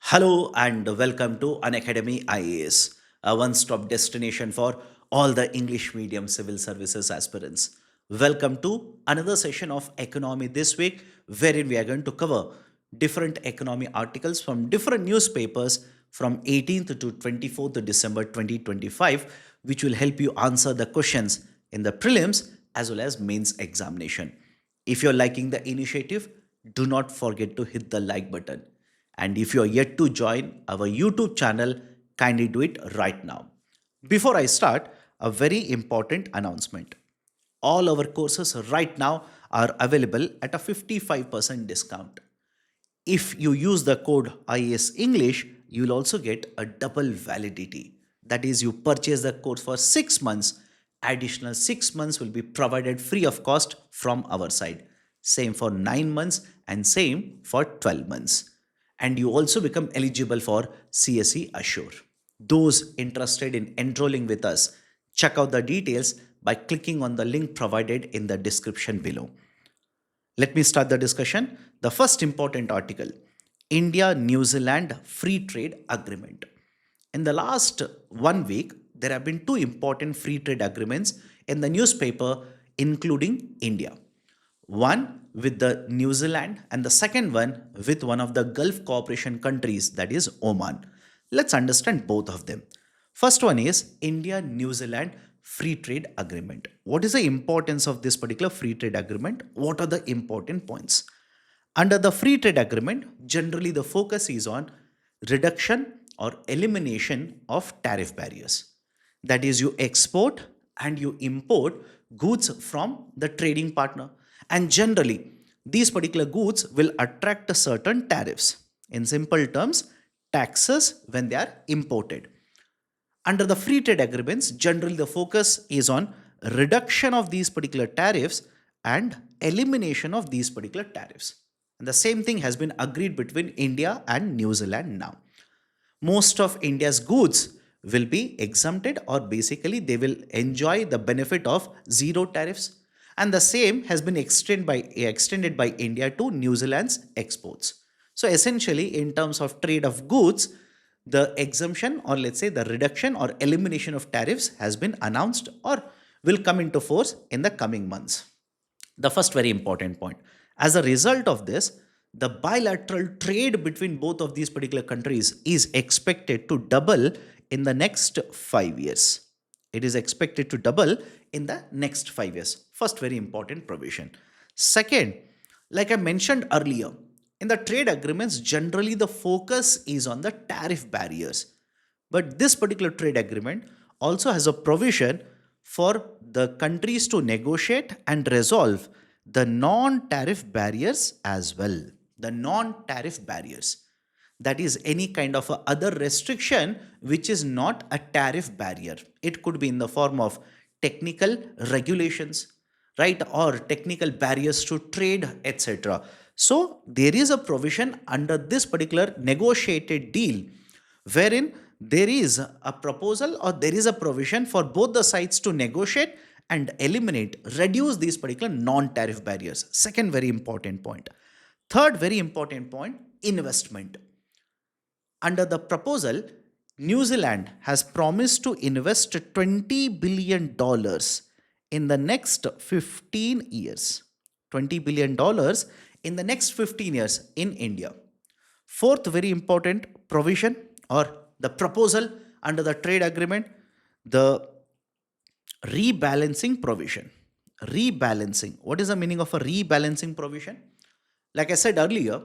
Hello and welcome to Unacademy IAS, a one-stop destination for all the English medium civil services aspirants. Welcome to another session of economy this week, wherein we are going to cover different economy articles from different newspapers from 18th to 24th December 2025, which will help you answer the questions in the prelims as well as mains examination. If you're liking the initiative, do not forget to hit the like button. And if you're yet to join our YouTube channel, kindly do it right now. Before I start, a very important announcement. All our courses right now are available at a 55% discount. If you use the code IAS English, you will also get a double validity. That is, you purchase the course for 6 months, additional 6 months will be provided free of cost from our side. Same for 9 months and same for 12 months. And you also become eligible for CSE Assure. Those interested in enrolling with us, check out the details by clicking on the link provided in the description below. Let me start the discussion. The first important article, India-New Zealand Free Trade Agreement. In the last 1 week, there have been two important free trade agreements in the newspaper, including India. One with the New Zealand and the second one with one of the Gulf cooperation countries, that is Oman. Let's understand both of them. First one is India-New Zealand Free Trade Agreement. What is the importance of this particular free trade agreement? What are the important points? Under the free trade agreement, generally the focus is on reduction or elimination of tariff barriers. That is, you export and you import goods from the trading partner. And generally, these particular goods will attract a certain tariffs. In simple terms, taxes when they are imported. Under the free trade agreements, generally the focus is on reduction of these particular tariffs and elimination of these particular tariffs. And the same thing has been agreed between India and New Zealand now. Most of India's goods will be exempted, or basically they will enjoy the benefit of zero tariffs, and the same has been extended by India to New Zealand's exports. So essentially, in terms of trade of goods, the exemption, or let's say the reduction or elimination of tariffs, has been announced or will come into force in the coming months. The first very important point. As a result of this, the bilateral trade between both of these particular countries is expected to double in the next 5 years. It is expected to double in the next 5 years. First, very important provision. Second, like I mentioned earlier, in the trade agreements, generally the focus is on the tariff barriers. But this particular trade agreement also has a provision for the countries to negotiate and resolve the non-tariff barriers as well. The non-tariff barriers. That is any kind of a other restriction which is not a tariff barrier. It could be in the form of technical regulations, right, or technical barriers to trade, etc. So there is a provision under this particular negotiated deal wherein there is a proposal or there is a provision for both the sides to negotiate and eliminate, reduce these particular non-tariff barriers. Second very important point. Third very important point, investment. Under the proposal, New Zealand has promised to invest $20 billion in the next 15 years. $20 billion in the next 15 years in India. Fourth very important provision or the proposal under the trade agreement, the rebalancing provision. Rebalancing. What is the meaning of a rebalancing provision? Like I said earlier,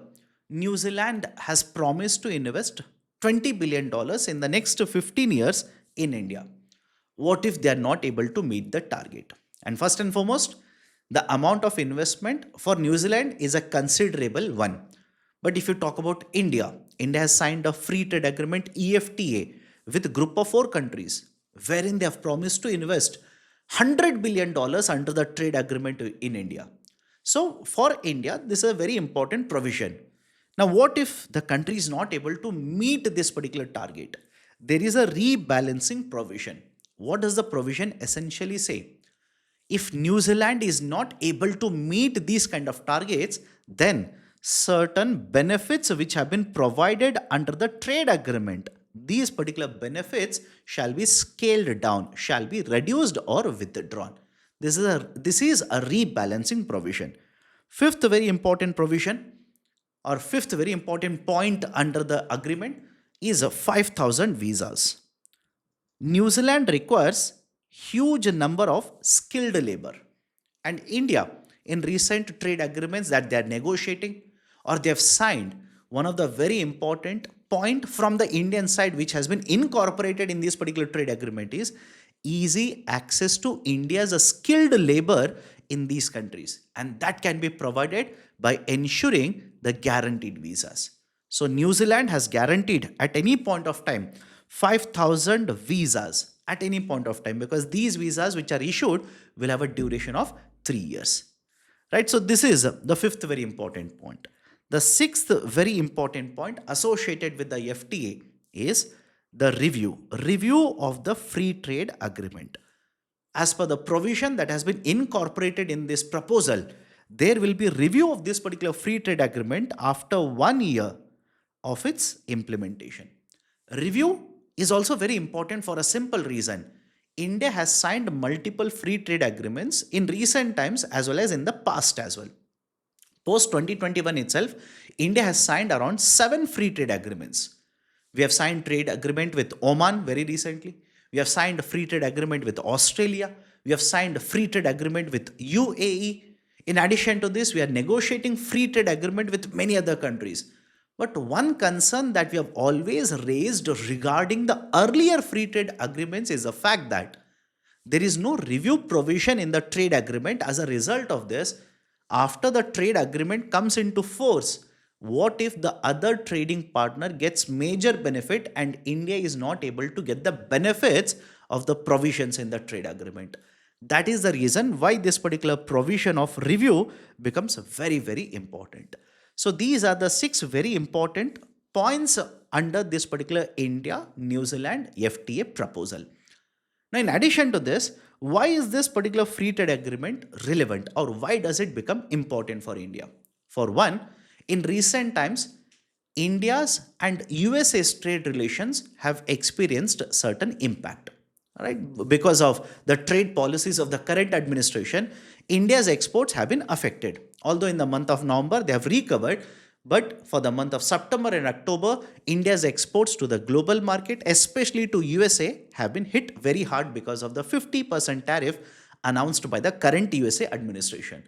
New Zealand has promised to invest $20 billion in the next 15 years in India. What if they are not able to meet the target? And first and foremost, the amount of investment for New Zealand is a considerable one. But if you talk about India, India has signed a free trade agreement EFTA with a group of 4 countries wherein they have promised to invest $100 billion under the trade agreement in India. So for India, this is a very important provision. Now, what if the country is not able to meet this particular target? There is a rebalancing provision. What does the provision essentially say? If New Zealand is not able to meet these kind of targets, then certain benefits which have been provided under the trade agreement. These particular benefits shall be scaled down, shall be reduced or withdrawn. This is a rebalancing provision. Fifth very important provision or fifth very important point under the agreement is 5,000 visas. New Zealand requires huge number of skilled labor, and India in recent trade agreements that they are negotiating or they have signed, one of the very important point from the Indian side which has been incorporated in this particular trade agreement is easy access to India's skilled labor in these countries, and that can be provided by ensuring the guaranteed visas. So New Zealand has guaranteed at any point of time 5,000 visas at any point of time, because these visas which are issued will have a duration of 3 years. Right? So this is the fifth very important point. The sixth very important point associated with the FTA is the review of the free trade agreement. As per the provision that has been incorporated in this proposal, there will be review of this particular free trade agreement after 1 year of its implementation. Review is also very important for a simple reason. India has signed multiple free trade agreements in recent times as well as in the past as well. Post 2021 itself, India has signed around 7 free trade agreements. We have signed trade agreement with Oman very recently. We have signed a free trade agreement with Australia. We have signed a free trade agreement with UAE. In addition to this, we are negotiating free trade agreement with many other countries. But one concern that we have always raised regarding the earlier free trade agreements is the fact that there is no review provision in the trade agreement. As a result of this, after the trade agreement comes into force, what if the other trading partner gets major benefit and India is not able to get the benefits of the provisions in the trade agreement? That is the reason why this particular provision of review becomes very, very important. So these are the 6 very important points under this particular India-New Zealand FTA proposal. Now, in addition to this, why is this particular free trade agreement relevant, or why does it become important for India? For one, in recent times, India's and USA's trade relations have experienced certain impact. Right? Because of the trade policies of the current administration, India's exports have been affected. Although in the month of November they have recovered, but for the month of September and October, India's exports to the global market, especially to USA, have been hit very hard because of the 50% tariff announced by the current USA administration.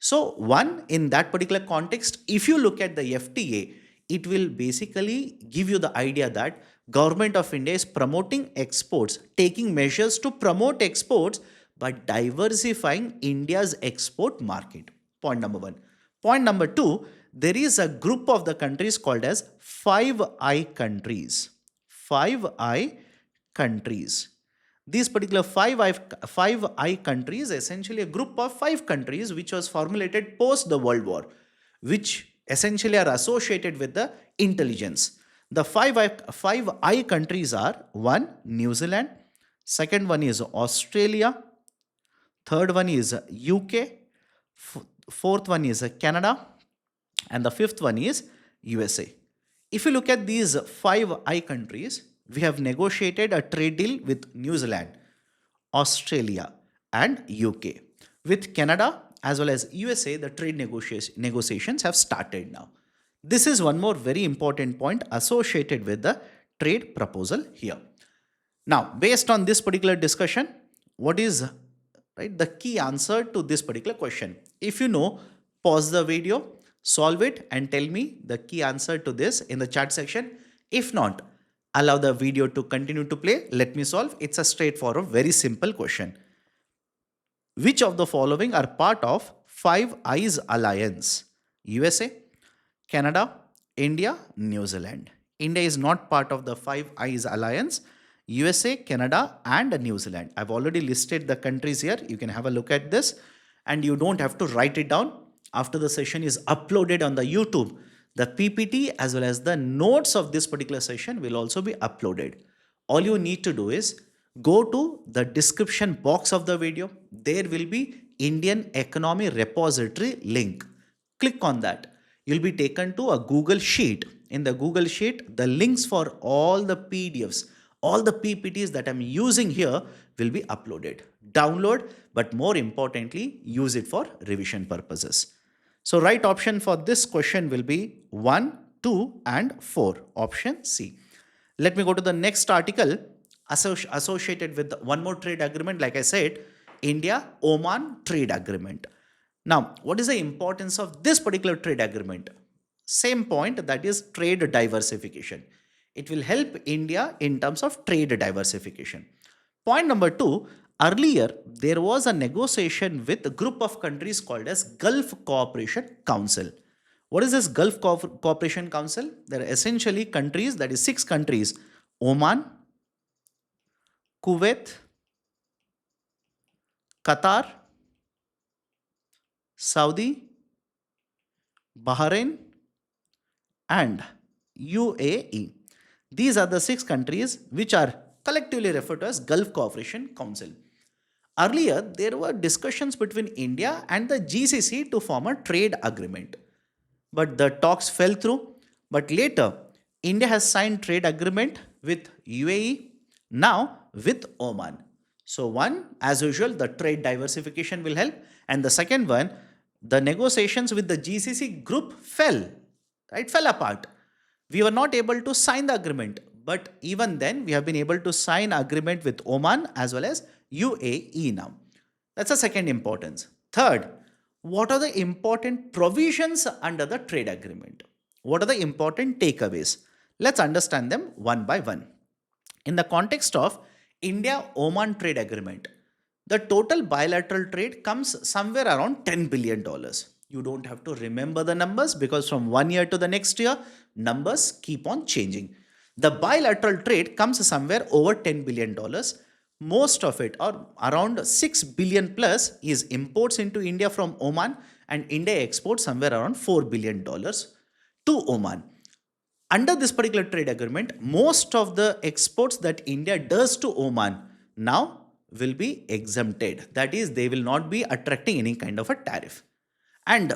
So one, in that particular context, if you look at the FTA, it will basically give you the idea that Government of India is promoting exports, taking measures to promote exports by diversifying India's export market. Point number one. Point number two, there is a group of the countries called as 5I countries. 5I countries. These particular 5I countries, essentially a group of 5 countries which was formulated post the World War, which essentially are associated with the intelligence. The 5I countries are: 1. New Zealand, second one is Australia, third one is UK, fourth one is Canada, and the fifth one is USA. If you look at these 5I countries, we have negotiated a trade deal with New Zealand, Australia, and UK. With Canada as well as USA, the trade negotiations have started now. This is one more very important point associated with the trade proposal here. Now, based on this particular discussion, what is the key answer to this particular question? If you know, pause the video, solve it, and tell me the key answer to this in the chat section. If not, allow the video to continue to play. Let me solve. It's a straightforward, very simple question. Which of the following are part of Five Eyes Alliance? USA, Canada, India, New Zealand. India is not part of the Five Eyes Alliance. USA, Canada, and New Zealand. I've already listed the countries here. You can have a look at this, and you don't have to write it down. After the session is uploaded on the YouTube, the PPT as well as the notes of this particular session will also be uploaded. All you need to do is go to the description box of the video. There will be Indian Economy Repository link. Click on that. you'll be taken to a Google Sheet. In the Google Sheet, the links for all the PDFs, all the PPTs that I'm using here will be uploaded. Download, but more importantly, use it for revision purposes. So right option for this question will be 1, 2 and 4. Option C. Let me go to the next article associated with one more trade agreement. Like I said, India-Oman trade agreement. Now, what is the importance of this particular trade agreement? Same point, that is trade diversification. It will help India in terms of trade diversification. Point number 2, earlier there was a negotiation with a group of countries called as Gulf Cooperation Council. What is this Gulf Cooperation Council? There are essentially countries, that is 6 countries: Oman, Kuwait, Qatar, Saudi, Bahrain and UAE. These are the 6 countries which are collectively referred to as Gulf Cooperation Council. Earlier, there were discussions between India and the GCC to form a trade agreement. But the talks fell through. But later, India has signed trade agreement with UAE, now with Oman. So one, as usual, the trade diversification will help. And the second one, the negotiations with the GCC group fell apart. We were not able to sign the agreement. But even then, we have been able to sign agreement with Oman as well as UAE now. That's the second importance. Third, what are the important provisions under the trade agreement? What are the important takeaways? Let's understand them one by one. In the context of India-Oman trade agreement, the total bilateral trade comes somewhere around $10 billion. You don't have to remember the numbers because from one year to the next year, numbers keep on changing. The bilateral trade comes somewhere over $10 billion. Most of it, or around 6 billion plus, is imports into India from Oman, and India exports somewhere around $4 billion to Oman. Under this particular trade agreement, most of the exports that India does to Oman now will be exempted. That is, they will not be attracting any kind of a tariff. And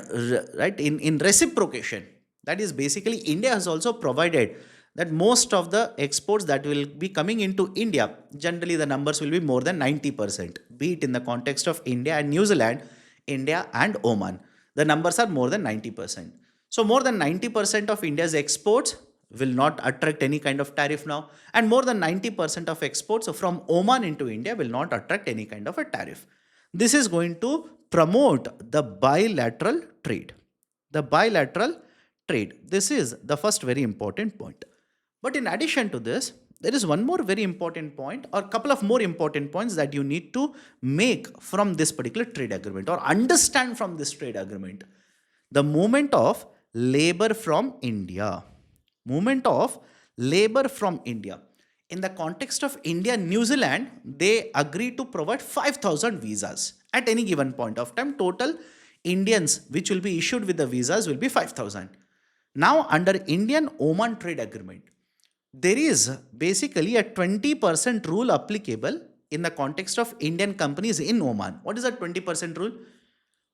in reciprocation, that is basically India has also provided that most of the exports that will be coming into India, generally the numbers will be more than 90%, be it in the context of India and New Zealand, India and Oman. The numbers are more than 90%. So more than 90% of India's exports will not attract any kind of tariff now, and more than 90% of exports from Oman into India will not attract any kind of a tariff. This is going to promote the bilateral trade. The bilateral trade. This is the first very important point. But in addition to this, there is one more very important point, or a couple of more important points that you need to make from this particular trade agreement or understand from this trade agreement. The movement of labor from India. Movement of labor from India. In the context of India and New Zealand, they agreed to provide 5,000 visas at any given point of time. Total Indians which will be issued with the visas will be 5,000. Now under Indian-Oman trade agreement, there is basically a 20% rule applicable in the context of Indian companies in Oman. What is that 20% rule?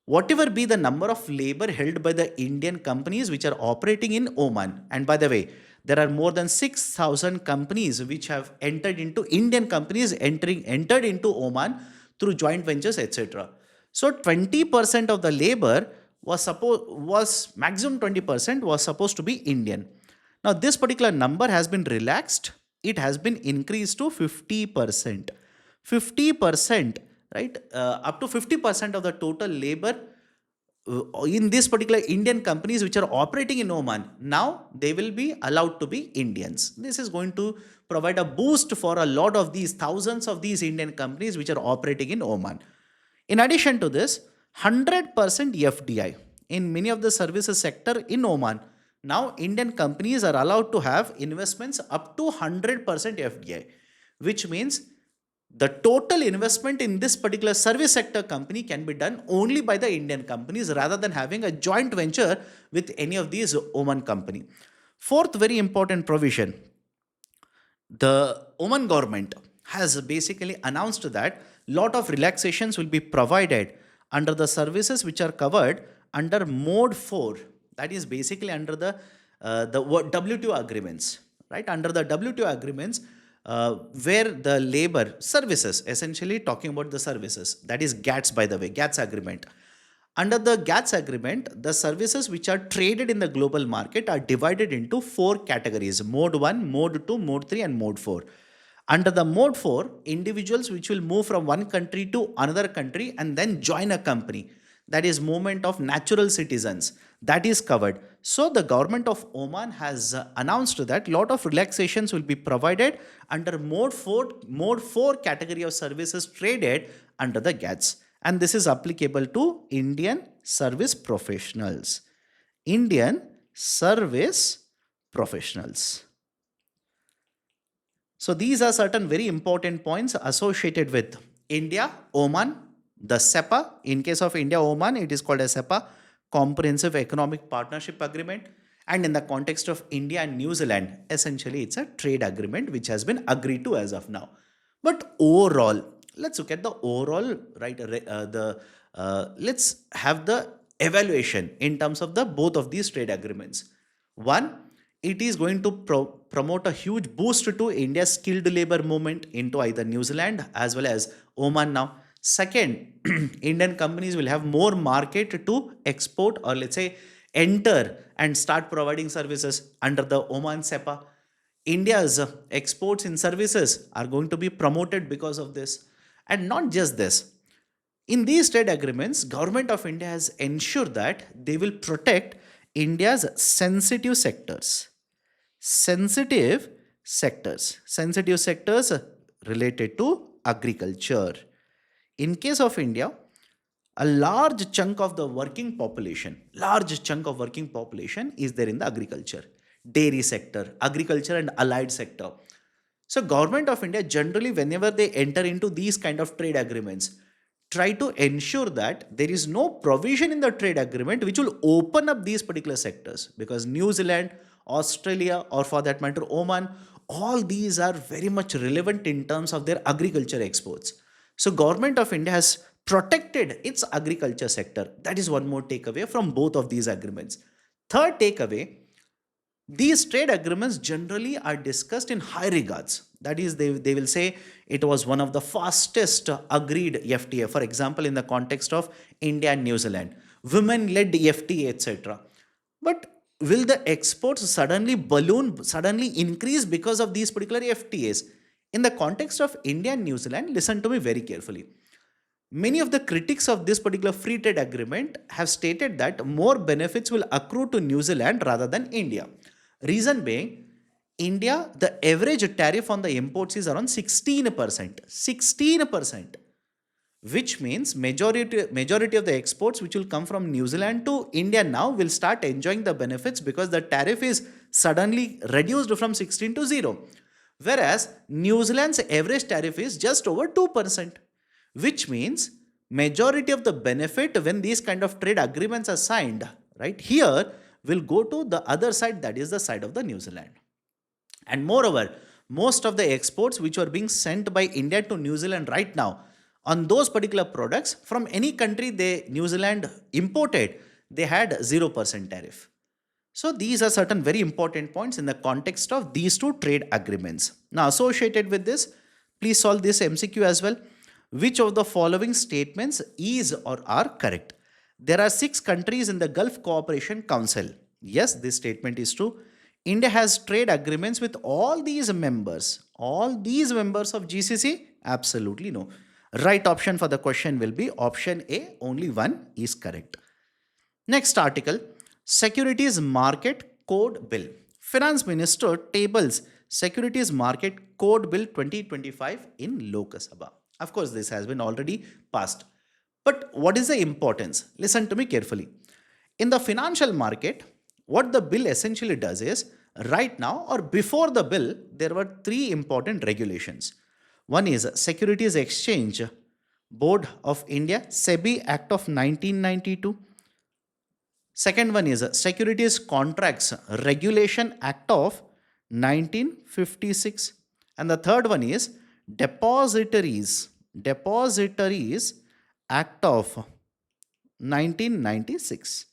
Whatever be the number of labor held by the Indian companies which are operating in Oman, and by the way, there are more than 6,000 companies which have entered into Indian companies entered into Oman through joint ventures, etc. So 20% of the labor was maximum 20% was supposed to be Indian. Now this particular number has been relaxed. It has been increased to 50%. 50%, right? Up to 50% of the total labor in this particular Indian companies which are operating in Oman, now they will be allowed to be Indians. This is going to provide a boost for a lot of these thousands of these Indian companies which are operating in Oman. In addition to this, 100% FDI in many of the services sector in Oman. Now Indian companies are allowed to have investments up to 100% FDI, which means the total investment in this particular service sector company can be done only by the Indian companies rather than having a joint venture with any of these Oman company. Fourth very important provision, the Oman government has basically announced that lot of relaxations will be provided under the services which are covered under mode 4. That is basically under the WTO agreements, right? Under the WTO agreements, where the labor services, essentially talking about the services, that is GATS, by the way, GATS agreement. Under the GATS agreement, the services which are traded in the global market are divided into four categories: Mode 1, Mode 2, Mode 3, and Mode 4. Under the Mode 4, individuals which will move from one country to another country and then join a company, that is movement of natural citizens, that is covered. So the government of Oman has announced that lot of relaxations will be provided under Mode 4 category of services traded under the GATS, and this is applicable to Indian service professionals. Indian service professionals. So these are certain very important points associated with India, Oman, the CEPA. In case of India, Oman, it is called a CEPA, Comprehensive Economic Partnership Agreement. And in the context of India and New Zealand, essentially it's a trade agreement which has been agreed to as of now. But overall, let's look at the overall, right? Let's have the evaluation in terms of the both of these trade agreements. One, it is going to promote a huge boost to India's skilled labor movement into either New Zealand as well as Oman now. Second, Indian companies will have more market to export, or let's say enter and start providing services under the Oman CEPA. India's exports in services are going to be promoted because of this. And not just this. In these trade agreements, Government of India has ensured that they will protect India's sensitive sectors. Sensitive sectors related to agriculture. In case of India, a large chunk of working population is there in the agriculture, dairy sector, agriculture and allied sector. So Government of India generally, whenever they enter into these kind of trade agreements, try to ensure that there is no provision in the trade agreement which will open up these particular sectors, because New Zealand, Australia, or for that matter Oman, all these are very much relevant in terms of their agriculture exports. So Government of India has protected its agriculture sector. That is one more takeaway from both of these agreements. Third takeaway, these trade agreements generally are discussed in high regards. That is, they will say it was one of the fastest agreed FTA. For example, in the context of India and New Zealand, women-led FTA, etc. But will the exports suddenly balloon, suddenly increase because of these particular FTAs? In the context of India and New Zealand, listen to me very carefully. Many of the critics of this particular free trade agreement have stated that more benefits will accrue to New Zealand rather than India. Reason being, India, the average tariff on the imports is around 16%. 16%. Which means majority of the exports which will come from New Zealand to India now will start enjoying the benefits because the tariff is suddenly reduced from 16 to 0. Whereas New Zealand's average tariff is just over 2%. Which means majority of the benefit when these kind of trade agreements are signed, right, here will go to the other side, that is the side of the New Zealand. And moreover, most of the exports which are being sent by India to New Zealand right now, on those particular products from any country New Zealand imported, they had 0% tariff. So these are certain very important points in the context of these two trade agreements. Now associated with this, please solve this MCQ as well. Which of the following statements is or are correct? There are 6 countries in the Gulf Cooperation Council. Yes, this statement is true. India has trade agreements with all these members. All these members of GCC? Absolutely no. Right option for the question will be option A. Only one is correct. Next article, Securities Market Code Bill. Finance Minister tables Securities Market Code Bill 2025 in Lok Sabha. Of course, this has been already passed. But what is the importance? Listen to me carefully. In the financial market, what the bill essentially does is, right now or before the bill, there were 3 important regulations. One is Securities Exchange Board of India, SEBI Act of 1992. Second one is Securities Contracts Regulation Act of 1956. And the third one is Depositories Act of 1996.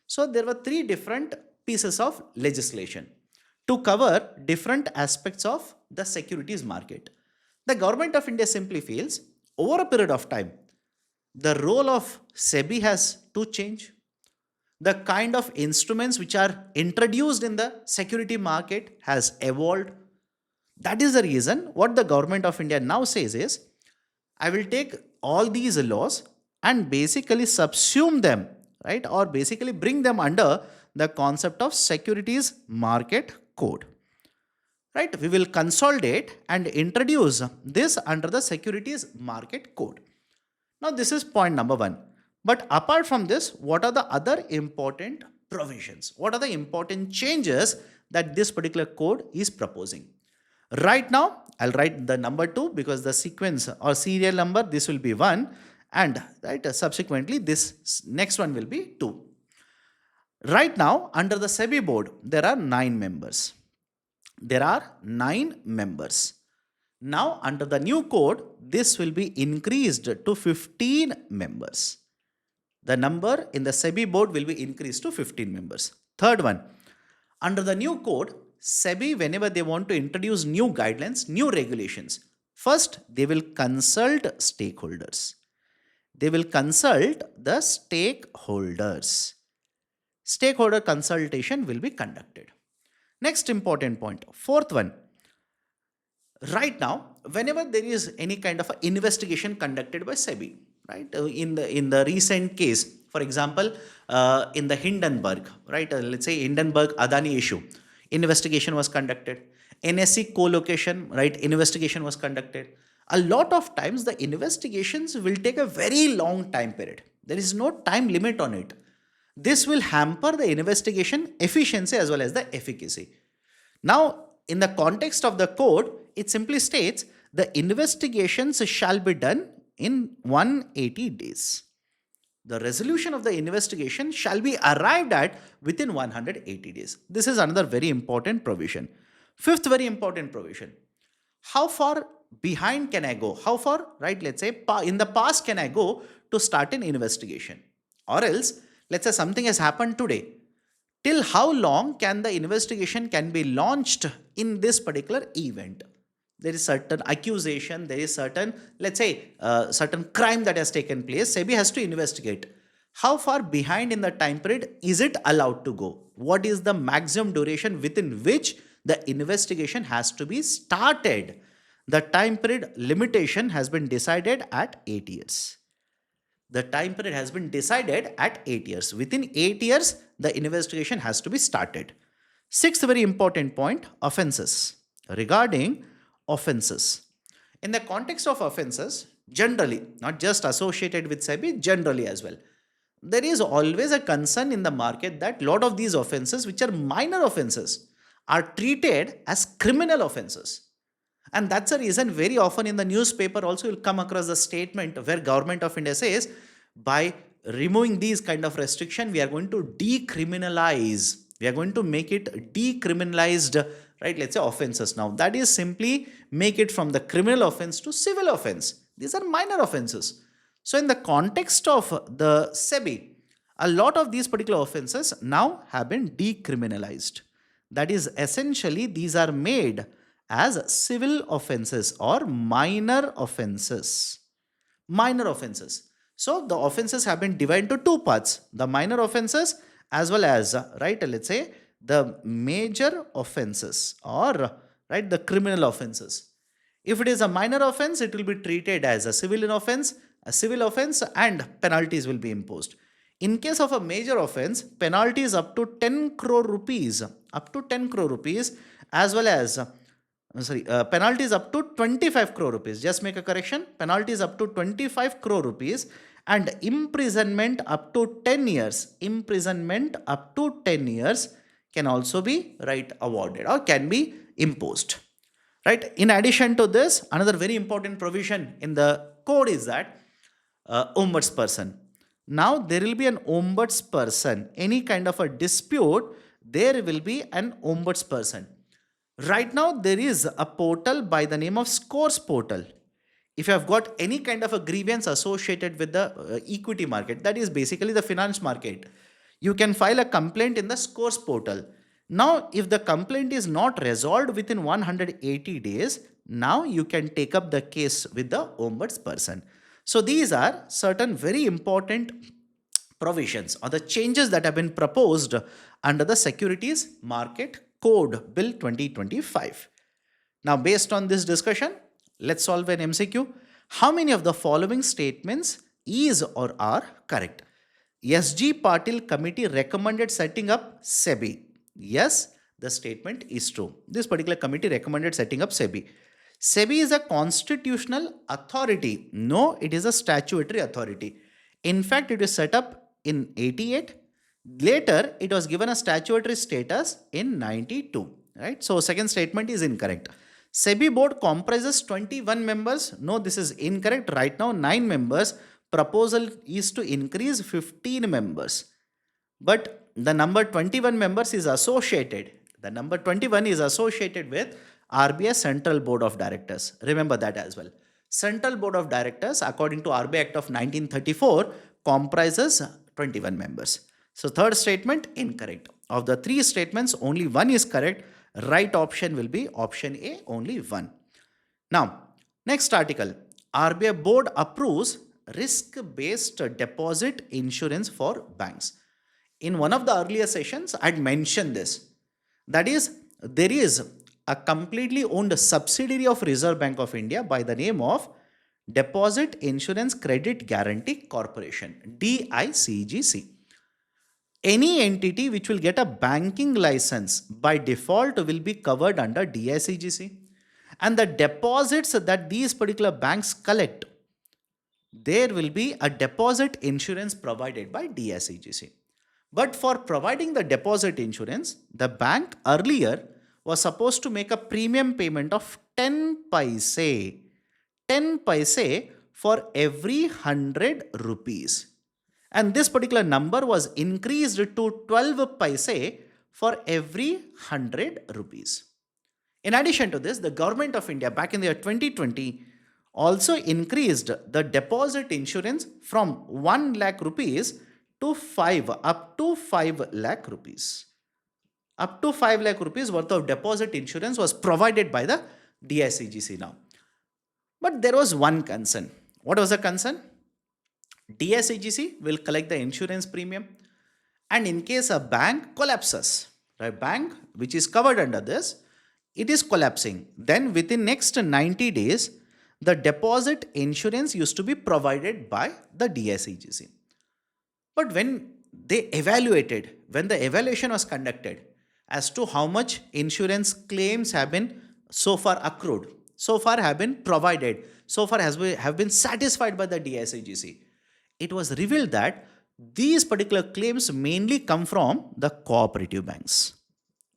So there were three different pieces of legislation to cover different aspects of the securities market. The government of India simply feels over a period of time, the role of SEBI has to change. The kind of instruments which are introduced in the security market has evolved. That is the reason what the government of India now says is, I will take all these laws and basically subsume them, right? Or basically bring them under the concept of Securities Market Code. Right? We will consolidate and introduce this under the Securities Market Code. Now, this is point number one. But apart from this, what are the other important provisions? What are the important changes that this particular code is proposing? Right now, I'll write the number 2 because the sequence or serial number, this will be 1, and right subsequently this next one will be 2. Right now, under the SEBI board, there are 9 members. There are 9 members. Now, under the new code, this will be increased to 15 members. The number in the SEBI board will be increased to 15 members. Third one, under the new code, SEBI, whenever they want to introduce new guidelines, new regulations, first they will consult stakeholders. They will consult the stakeholders. Stakeholder consultation will be conducted. Next important point, fourth one. Right now, whenever there is any kind of investigation conducted by SEBI, right? In the recent case, for example, in the Hindenburg, right? Let's say Hindenburg Adani issue, investigation was conducted. NSE co-location, right? Investigation was conducted. A lot of times the investigations will take a very long time period. There is no time limit on it. This will hamper the investigation efficiency as well as the efficacy. Now, in the context of the code, it simply states the investigations shall be done in 180 days. The resolution of the investigation shall be arrived at within 180 days. This is another very important provision. Fifth very important provision. How far behind can I go? How far, right, let's say in the past can I go to start an investigation? Or else, let's say something has happened today. Till how long can the investigation can be launched in this particular event? There is certain accusation, there is certain, let's say, certain crime that has taken place. SEBI has to investigate. How far behind in the time period is it allowed to go? What is the maximum duration within which the investigation has to be started? The time period limitation has been decided at 8 years. The time period has been decided at 8 years. Within 8 years, the investigation has to be started. Sixth very important point, offenses. Regarding offenses. In the context of offenses, generally, not just associated with SEBI, generally as well, there is always a concern in the market that a lot of these offenses, which are minor offenses, are treated as criminal offenses. And that's the reason very often in the newspaper also you'll come across the statement where government of India says, by removing these kind of restriction, we are going to decriminalize. We are going to make it decriminalized, right? Let's say offenses. Now that is simply make it from the criminal offense to civil offense. These are minor offenses. So in the context of the SEBI, a lot of these particular offenses now have been decriminalized. That is essentially these are made as civil offenses or minor offenses. Minor offenses. So the offenses have been divided into two parts. The minor offenses as well as, right, let's say the major offenses or, right, the criminal offenses. If it is a minor offense, it will be treated as a civil offense, and penalties will be imposed. In case of a major offense, penalties up to 10 crore rupees, as well as penalties up to 25 crore rupees. Just make a correction. Penalties up to 25 crore rupees and imprisonment up to 10 years. Imprisonment up to 10 years can also be, right, awarded or can be imposed. Right. In addition to this, another very important provision in the code is that ombudsperson. Now there will be an ombudsperson. Any kind of a dispute, there will be an ombudsperson. Right now, there is a portal by the name of Scores portal. If you have got any kind of a grievance associated with the equity market, that is basically the finance market, You can file a complaint in the scores portal. Now, if the complaint is not resolved within 180 days, now you can take up the case with the ombudsperson. So these are certain very important provisions or the changes that have been proposed under the Securities Market Code Bill 2025. Now, based on this discussion, let's solve an MCQ. How many of the following statements is or are correct? SG Patil committee recommended setting up SEBI. Yes, the statement is true. This particular committee recommended setting up SEBI. SEBI is a constitutional authority. No, it is a statutory authority. In fact, it was set up in 88. Later, it was given a statutory status in 92. Right? So, second statement is incorrect. SEBI board comprises 21 members. No, this is incorrect. Right now, 9 members. Proposal is to increase 15 members. But the number 21 members is associated. The number 21 is associated with RBI Central Board of Directors. Remember that as well. Central Board of Directors, according to RBI Act of 1934, comprises 21 members. So third statement, incorrect. Of the 3 statements, only one is correct. Right option will be option A, only one. Now, next article. RBI board approves risk-based deposit insurance for banks. In one of the earlier sessions, I had mentioned this. That is, there is a completely owned subsidiary of Reserve Bank of India by the name of Deposit Insurance Credit Guarantee Corporation, DICGC. Any entity which will get a banking license by default will be covered under DICGC. And the deposits that these particular banks collect, there will be a deposit insurance provided by DICGC. But for providing the deposit insurance, the bank earlier was supposed to make a premium payment of 10 paise. 10 paise for every 100 rupees. And this particular number was increased to 12 paise for every 100 rupees. In addition to this, the government of India back in the year 2020 also increased the deposit insurance from 1 lakh rupees to 5, up to 5 lakh rupees. Up to 5 lakh rupees worth of deposit insurance was provided by the DICGC now. But there was one concern. What was the concern? DICGC will collect the insurance premium, and in case a bank collapses, a bank which is covered under this, it is collapsing, then within next 90 days, the deposit insurance used to be provided by the DICGC. But when they evaluated, when the evaluation was conducted as to how much insurance claims have been so far accrued, so far have been provided, so far have been satisfied by the DICGC, it was revealed that these particular claims mainly come from the cooperative banks.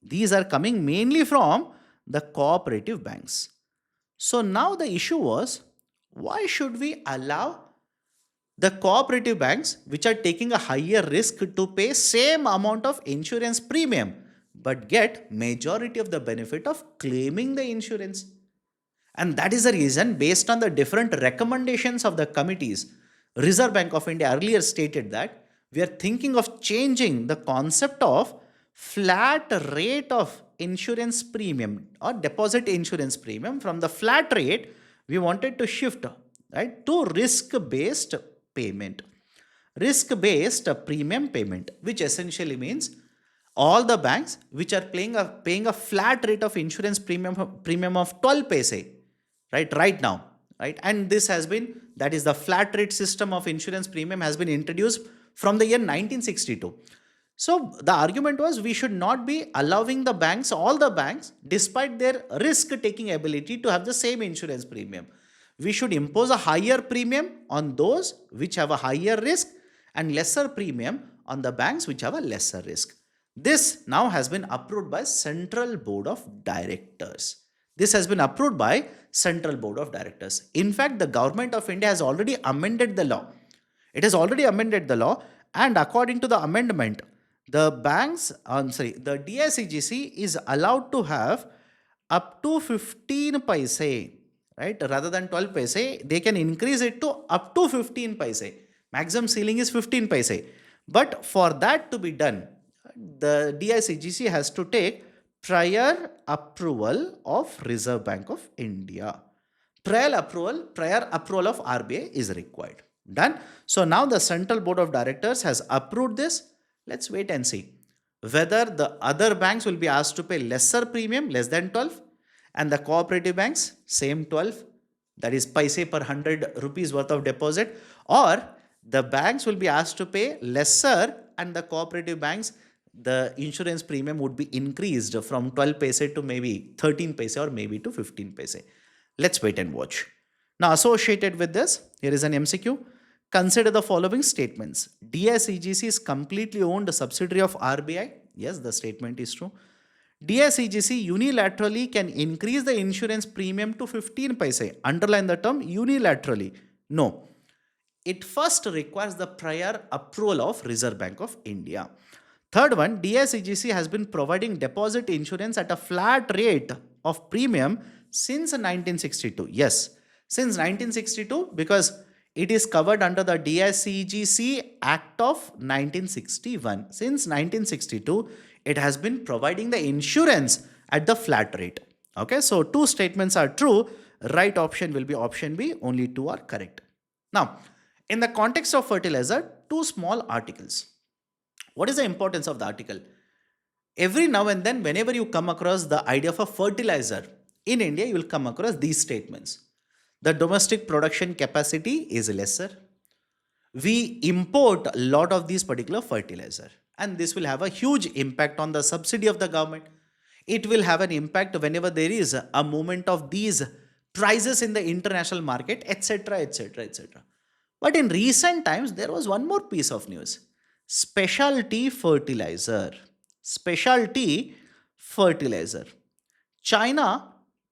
These are coming mainly from the cooperative banks. So now the issue was, why should we allow the cooperative banks which are taking a higher risk to pay same amount of insurance premium but get majority of the benefit of claiming the insurance? And that is the reason, based on the different recommendations of the committees, Reserve Bank of India earlier stated that we are thinking of changing the concept of flat rate of insurance premium or deposit insurance premium. From the flat rate, we wanted to shift, right, to risk-based payment. Risk-based premium payment, which essentially means all the banks which are paying a flat rate of insurance premium of 12 paise, right now, right? And this has been, that is the flat rate system of insurance premium has been introduced from the year 1962. So the argument was, we should not be allowing the banks, all the banks, despite their risk-taking ability, to have the same insurance premium. We should impose a higher premium on those which have a higher risk and lesser premium on the banks which have a lesser risk. This now has been approved by Central Board of Directors. This has been approved by Central Board of Directors. In fact, the Government of India has already amended the law. It has already amended the law, and according to the amendment, the the DICGC is allowed to have up to 15 paise, right? Rather than 12 paise, they can increase it to up to 15 paise. Maximum ceiling is 15 paise. But for that to be done, the DICGC has to take prior approval of Reserve Bank of India. Prior approval of RBI is required. Done. So now the Central Board of Directors has approved this. Let's wait and see whether the other banks will be asked to pay lesser premium, less than 12, and the cooperative banks, same 12, that is paise per 100 rupees worth of deposit, or the banks will be asked to pay lesser and the cooperative banks, the insurance premium would be increased from 12 paise to maybe 13 paise or maybe to 15 paise. Let's wait and watch. Now, associated with this, here is an MCQ. Consider the following statements. DICGC is completely owned subsidiary of RBI. Yes, the statement is true. DICGC unilaterally can increase the insurance premium to 15 paise. Underline the term unilaterally. No. It first requires the prior approval of Reserve Bank of India. Third one, DICGC has been providing deposit insurance at a flat rate of premium since 1962. Yes, since 1962, because it is covered under the DICGC Act of 1961. Since 1962, it has been providing the insurance at the flat rate. Okay, so two statements are true. Right option will be option B. Only two are correct. Now, in the context of fertilizer, two small articles. What is the importance of the article? Every now and then, whenever you come across the idea of a fertilizer in India, you will come across these statements. The domestic production capacity is lesser. We import a lot of these particular fertilizer, and this will have a huge impact on the subsidy of the government. It will have an impact whenever there is a movement of these prices in the international market, etc., etc., etc. But in recent times, there was one more piece of news. Specialty fertilizer. Specialty fertilizer. China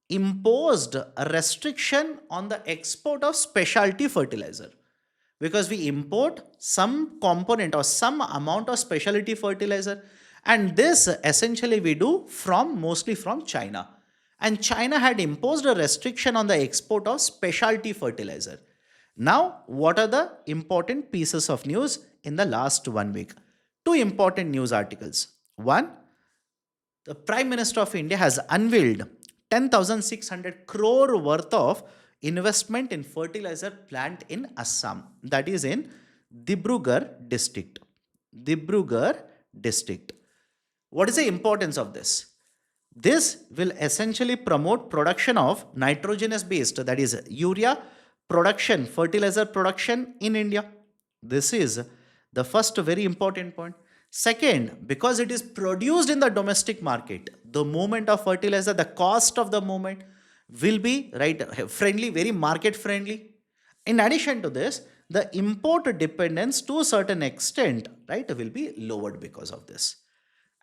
imposed a restriction on the export of specialty fertilizer because we import some component or some amount of specialty fertilizer, and this essentially we do mostly from China. And China had imposed a restriction on the export of specialty fertilizer. Now, what are the important pieces of news in the last 1 week? Two important news articles. One, the Prime Minister of India has unveiled 10,600 crore worth of investment in fertilizer plant in Assam, that is in Dibrugarh district. Dibrugarh district. What is the importance of this? This will essentially promote production of nitrogenous based, that is urea production, fertilizer production in India. This is the first very important point. Second, because it is produced in the domestic market, the movement of fertilizer, the cost of the movement will be friendly, very market friendly. In addition to this, the import dependence to a certain extent will be lowered because of this.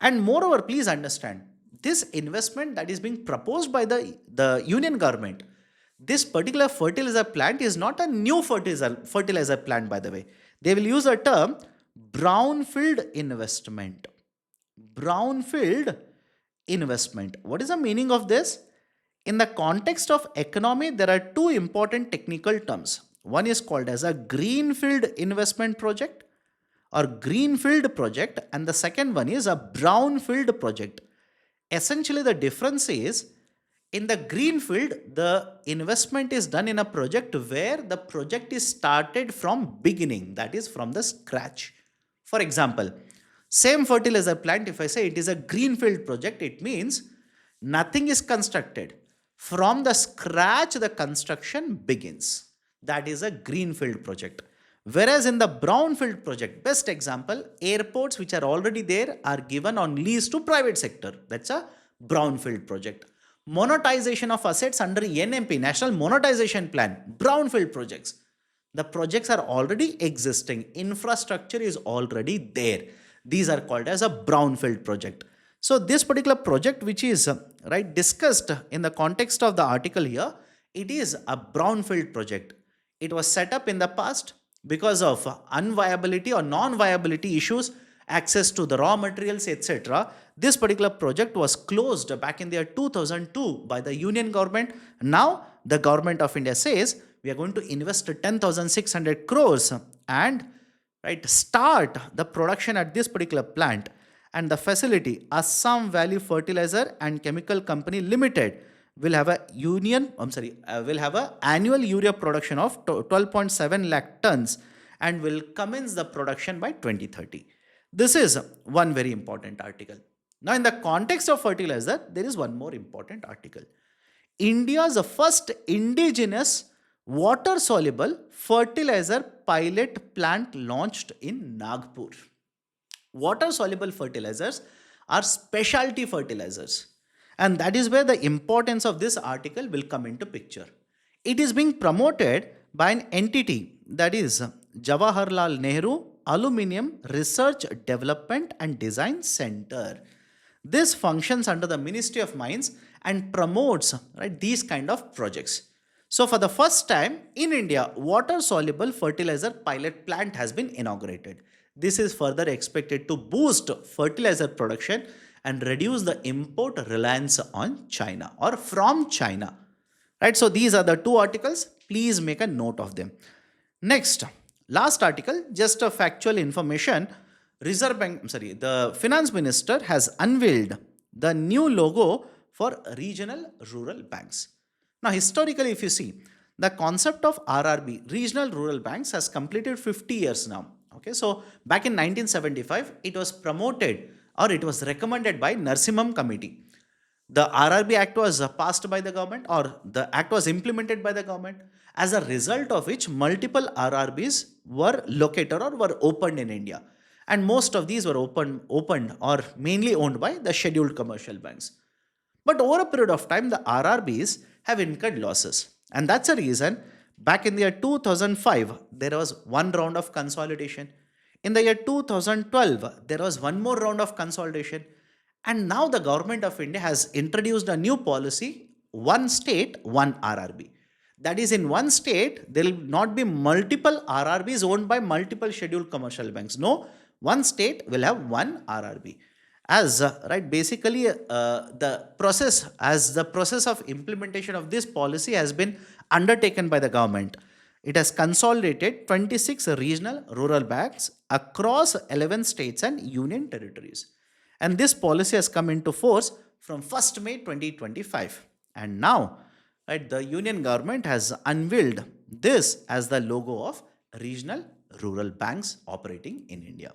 And moreover, please understand, this investment that is being proposed by the union government, this particular fertilizer plant is not a new fertilizer plant, by the way. They will use a term brownfield investment. Brownfield investment. What is the meaning of this? In the context of economy, there are two important technical terms. One is called as a greenfield investment project or greenfield project, and the second one is a brownfield project. Essentially, the difference is, in the greenfield, the investment is done in a project where the project is started from beginning, that is from the scratch. For example, same fertilizer plant, if I say it is a greenfield project, it means nothing is constructed. From the scratch, the construction begins. That is a greenfield project. Whereas in the brownfield project, best example, airports which are already there are given on lease to private sector. That's a brownfield project. Monetization of assets under NMP, National Monetization Plan, brownfield projects. The projects are already existing. Infrastructure is already there. These are called as a brownfield project. So this particular project which is discussed in the context of the article here, it is a brownfield project. It was set up in the past because of unviability or non-viability issues, access to the raw materials, etc. This particular project was closed back in the year 2002 by the union government. Now the government of India says we are going to invest 10,600 crores and right, start the production at this particular plant, and the facility, Assam Valley Fertilizer and Chemical Company Limited, will have a will have a annual urea production of 12.7 lakh tons and will commence the production by 2030. This is one very important article. Now, in the context of fertilizer, there is one more important article. India's first indigenous water soluble fertilizer pilot plant launched in Nagpur. Water soluble fertilizers are specialty fertilizers, and that is where the importance of this article will come into picture. It is being promoted by an entity, that is Jawaharlal Nehru Aluminium Research Development and Design Center. This functions under the Ministry of Mines and promotes, right, these kind of projects. So for the first time in India, water soluble fertilizer pilot plant has been inaugurated. This is further expected to boost fertilizer production and reduce the import reliance on China or from China. Right? So these are the two articles. Please make a note of them. Next, last article, just a factual information. The finance minister has unveiled the new logo for regional rural banks. Now, historically, if you see, the concept of RRB, regional rural banks, has completed 50 years now. Okay, so back in 1975, it was promoted or it was recommended by Narsimham Committee. The RRB Act was passed by the government, or the act was implemented by the government, as a result of which multiple RRBs were located or were opened in India. And most of these were opened or mainly owned by the scheduled commercial banks. But over a period of time, the RRBs have incurred losses. And that's a reason back in the year 2005, there was one round of consolidation. In the year 2012, there was one more round of consolidation. And now the government of India has introduced a new policy, one state, one RRB. That is, in one state, there will not be multiple RRBs owned by multiple scheduled commercial banks. No, one state will have one RRB. As basically the process of implementation of this policy has been undertaken by the government. It has consolidated 26 regional rural banks across 11 states and union territories. And this policy has come into force from 1st May 2025. And now, right, the union government has unveiled this as the logo of regional rural banks operating in India.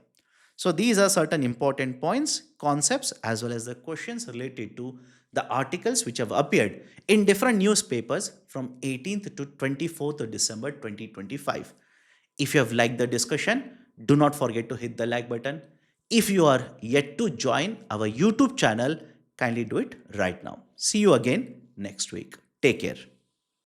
So these are certain important points, concepts, as well as the questions related to the articles which have appeared in different newspapers from 18th to 24th of December 2025. If you have liked the discussion, do not forget to hit the like button. If you are yet to join our YouTube channel, kindly do it right now. See you again next week. Take care.